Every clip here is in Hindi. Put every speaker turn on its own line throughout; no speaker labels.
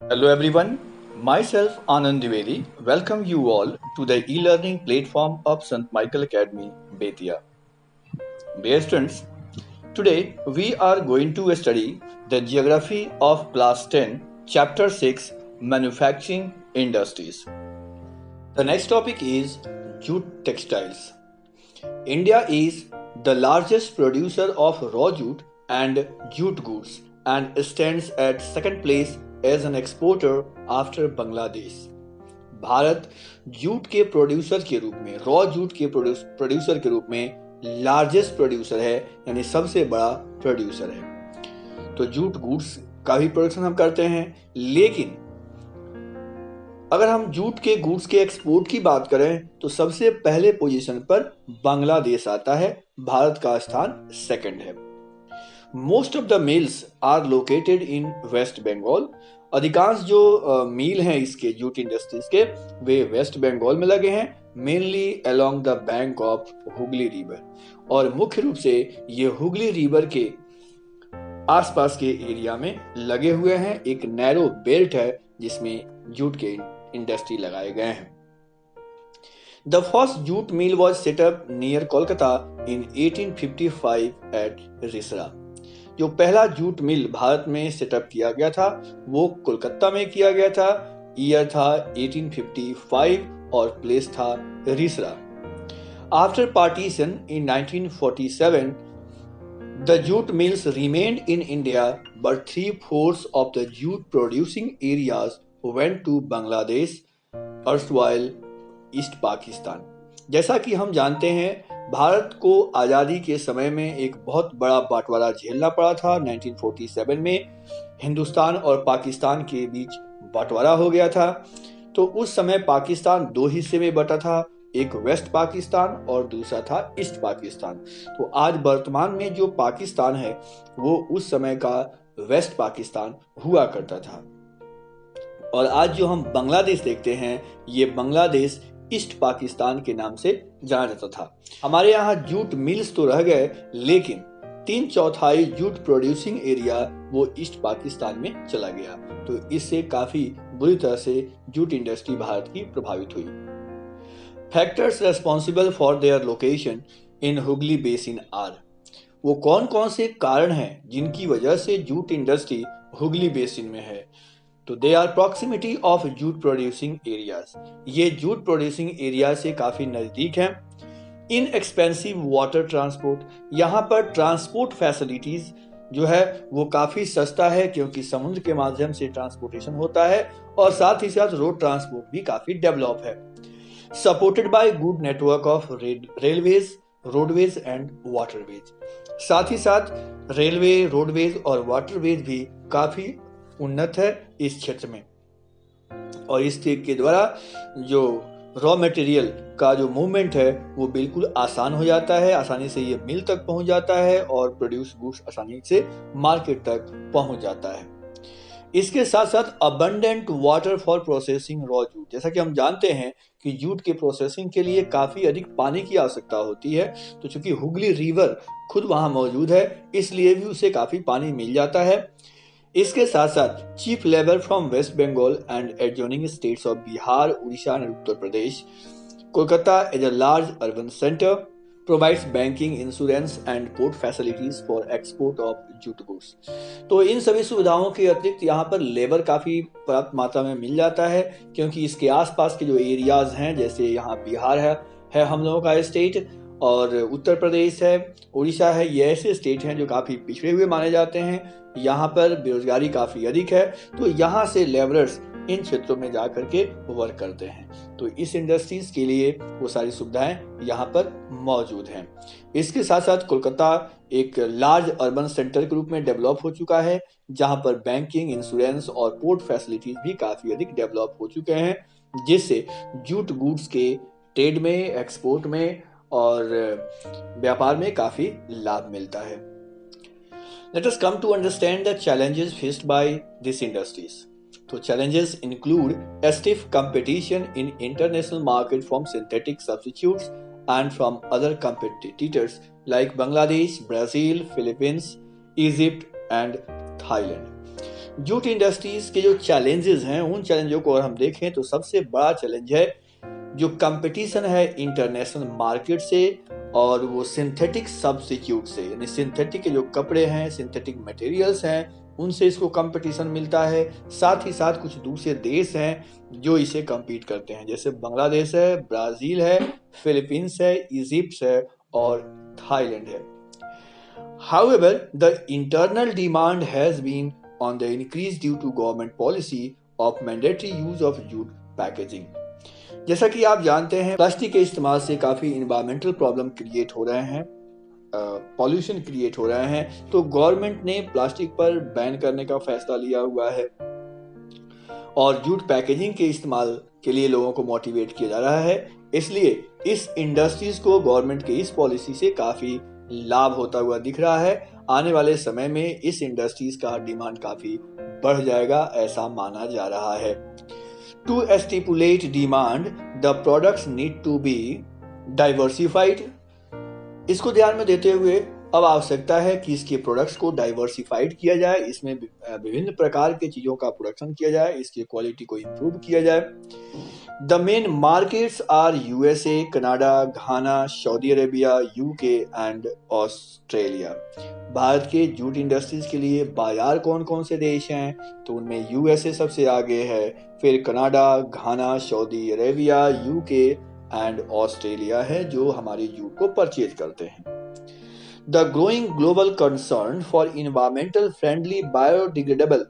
Hello everyone, myself Anand Dwivedi welcome you all to the e-learning platform of St. Michael Academy, Betia. Dear students, today we are going to study the geography of class 10, chapter 6, manufacturing industries. The next topic is jute textiles. India is the largest producer of raw jute and jute goods and stands at second place as an exporter after Bangladesh. Bharat jute के प्रोड्यूसर के रूप में रॉ जूट के प्रोड्यूसर के रूप में लार्जेस्ट प्रोड्यूसर है, यानी सबसे बड़ा प्रोड्यूसर है. तो जूट गुड्स का भी प्रोडक्शन हम करते हैं, लेकिन अगर हम जूट के गुड्स के एक्सपोर्ट की बात करें तो सबसे पहले पोजीशन पर बांग्लादेश आता है, भारत का स्थान सेकंड है. Most of the mills are located in West Bengal. अधिकांश जो मिल हैं इसके जूट इंडस्ट्रीज के वे वेस्ट बंगाल में लगे हैं, mainly along the bank of Hooghly river. और मुख्य रूप से ये हुगली रिवर के आसपास के एरिया में लगे हुए हैं. एक नैरो बेल्ट है जिसमें जूट के इंडस्ट्री लगाए गए हैं. The first jute mill was set up near Kolkata in 1855 at Risra. जो पहला जूट मिल भारत में सेटअप किया गया था वो कोलकाता में किया गया था. ईयर था 1855 और प्लेस था Rishra. After partition in 1947 the jute mills remained in India, but 3/4 of the jute producing areas went to Bangladesh, erstwhile east Pakistan. जैसा कि हम जानते हैं भारत को आज़ादी के समय में एक बहुत बड़ा बंटवारा झेलना पड़ा था. 1947 में हिंदुस्तान और पाकिस्तान के बीच बंटवारा हो गया था. तो उस समय पाकिस्तान दो हिस्से में बटा था, एक वेस्ट पाकिस्तान और दूसरा था ईस्ट पाकिस्तान. तो आज वर्तमान में जो पाकिस्तान है वो उस समय का वेस्ट पाकिस्तान हुआ करता था. और आज जो हम बांग्लादेश देखते हैं ये बांग्लादेश ईस्ट पाकिस्तान के नाम से जाना जाता था. हमारे यहाँ जूट मिल्स तो रह गए, लेकिन 3/4 जूट प्रोड्यूसिंग एरिया वो ईस्ट पाकिस्तान में चला गया. तो इससे काफी बुरी तरह से जूट इंडस्ट्री भारत की प्रभावित हुई. Factors responsible for their location in Hooghly basin are. वो कौन कौन से कारण हैं जिनकी वजह से जूट इंडस्ट्री हुगली बेसिन में है. तो they are proximity of jute producing areas. ये जूट प्रोड्यूसिंग एरिया से काफी नजदीक हैं. Inexpensive water transport. यहाँ पर ट्रांसपोर्ट फैसिलिटीज जो है वो काफी सस्ता है क्योंकि समुद्र के माध्यम से ट्रांसपोर्टेशन होता है और साथ ही साथ रोड ट्रांसपोर्ट भी काफी डेवलप है. Supported by good network of railways, roadways and waterways. साथ ही साथ रेलवे, रोडवेज और वाटरवेज भी काफी उन्नत है इस क्षेत्र में. और इसके द्वारा जो रॉ मटेरियल का जो मूवमेंट है वो बिल्कुल आसान हो जाता है. आसानी से ये मिल तक पहुंच जाता है और प्रोड्यूस गुड्स आसानी से मार्केट तक पहुंच जाता है. इसके साथ साथ abundant water for processing raw jute. जैसा कि हम जानते हैं कि जूट के प्रोसेसिंग के लिए काफी अधिक पानी की आवश्यकता होती है. तो चूंकि हुगली रिवर खुद वहां मौजूद है इसलिए भी उसे काफी पानी मिल जाता है. इसके साथ साथ cheap labour from West Bengal and adjoining states of Bihar, Orissa and Uttar Pradesh. Kolkata as a large urban centre provides banking, insurance and port facilities for export of jute goods. तो इन सभी सुविधाओं के अतिरिक्त यहाँ पर लेबर काफी पर्याप्त मात्रा में मिल जाता है क्योंकि इसके आसपास के जो एरियाज हैं, जैसे यहाँ बिहार है हम लोगों का स्टेट, और उत्तर प्रदेश है, उड़ीसा है, ये ऐसे स्टेट हैं जो काफी पिछड़े हुए माने जाते हैं. यहाँ पर बेरोजगारी काफी अधिक है. तो यहाँ से लेबरर्स इन क्षेत्रों में जा करके वर्क करते हैं. तो इस इंडस्ट्रीज के लिए वो सारी सुविधाएं यहाँ पर मौजूद हैं. इसके साथ साथ कोलकाता एक लार्ज अर्बन सेंटर के रूप में डेवलप हो चुका है जहाँ पर बैंकिंग, इंश्योरेंस और पोर्ट फैसिलिटीज भी काफी अधिक डेवलप हो चुके हैं, जिससे जूट गुड्स के ट्रेड में, एक्सपोर्ट में और व्यापार में काफी लाभ मिलता है. Let us come to understand the challenges faced by these industries. So challenges include a stiff competition in international market from synthetic substitutes and from other competitors like Bangladesh, Brazil, Philippines, Egypt and Thailand. Jute industries के जो चैलेंजेस हैं, उन चैलेंजों को अगर हम देखें तो सबसे बड़ा चैलेंज है जो कंपटीशन है इंटरनेशनल मार्केट से और वो सिंथेटिक सब्स्टिट्यूट से, यानी सिंथेटिक के जो कपड़े हैं, सिंथेटिक मटेरियल्स हैं, उनसे इसको कंपटीशन मिलता है। साथ ही साथ कुछ दूसरे देश हैं जो इसे compete करते हैं, जैसे बांग्लादेश है, ब्राजील है, फिलीपींस है, इजिप्ट है और थाईलैंड है। However, the internal demand has been on the increase due to government policy of mandatory use of jute packaging. जैसा कि आप जानते हैं, प्लास्टिक के इस्तेमाल से काफ़ी इन्वायरमेंटल प्रॉब्लम क्रिएट हो रहे हैं, पॉल्यूशन क्रिएट हो रहे हैं, तो गवर्नमेंट ने प्लास्टिक पर बैन करने का फैसला लिया हुआ है और जूट पैकेजिंग के इस्तेमाल के लिए लोगों को मोटिवेट किया जा रहा है। इसलिए इस इंडस्ट्रीज को गवर्नमेंट की इस पॉलिसी से काफ़ी लाभ होता हुआ दिख रहा है। आने वाले समय में इस इंडस्ट्रीज का डिमांड काफ़ी बढ़ जाएगा, ऐसा माना जा रहा है। To stipulate demand, the products need to be diversified. इसको ध्यान में देते हुए अब आवश्यकता है कि इसके प्रोडक्ट्स को डाइवर्सिफाइड किया जाए, इसमें विभिन्न प्रकार के चीज़ों का प्रोडक्शन किया जाए, इसकी क्वालिटी को इम्प्रूव किया जाए। The main markets are USA, Canada, Ghana, Saudi Arabia, UK and Australia. भारत के जूट इंडस्ट्रीज के लिए बाजार कौन कौन से देश हैं? तो उनमें यूएसए सबसे आगे है, फिर Canada, Ghana, Saudi Arabia, UK and Australia है जो हमारी जूट को परचेज करते हैं। The growing global concern for environmental friendly biodegradable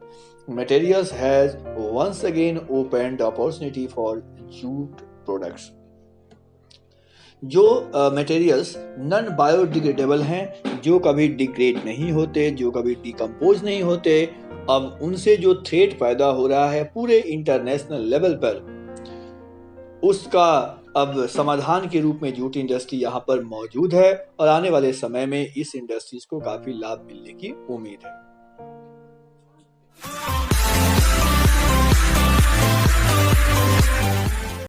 materials has once again opened the opportunity for jute products. जो मटेरियल्स नॉन बायोडिग्रेडेबल हैं, जो कभी डिग्रेड नहीं होते, जो कभी डिकम्पोज नहीं होते, अब उनसे जो थ्रेट पैदा हो रहा है पूरे इंटरनेशनल लेवल पर, उसका अब समाधान के रूप में जूट इंडस्ट्री यहाँ पर मौजूद है और आने वाले समय में इस इंडस्ट्रीज को काफी लाभ मिलने की उम्मीद है।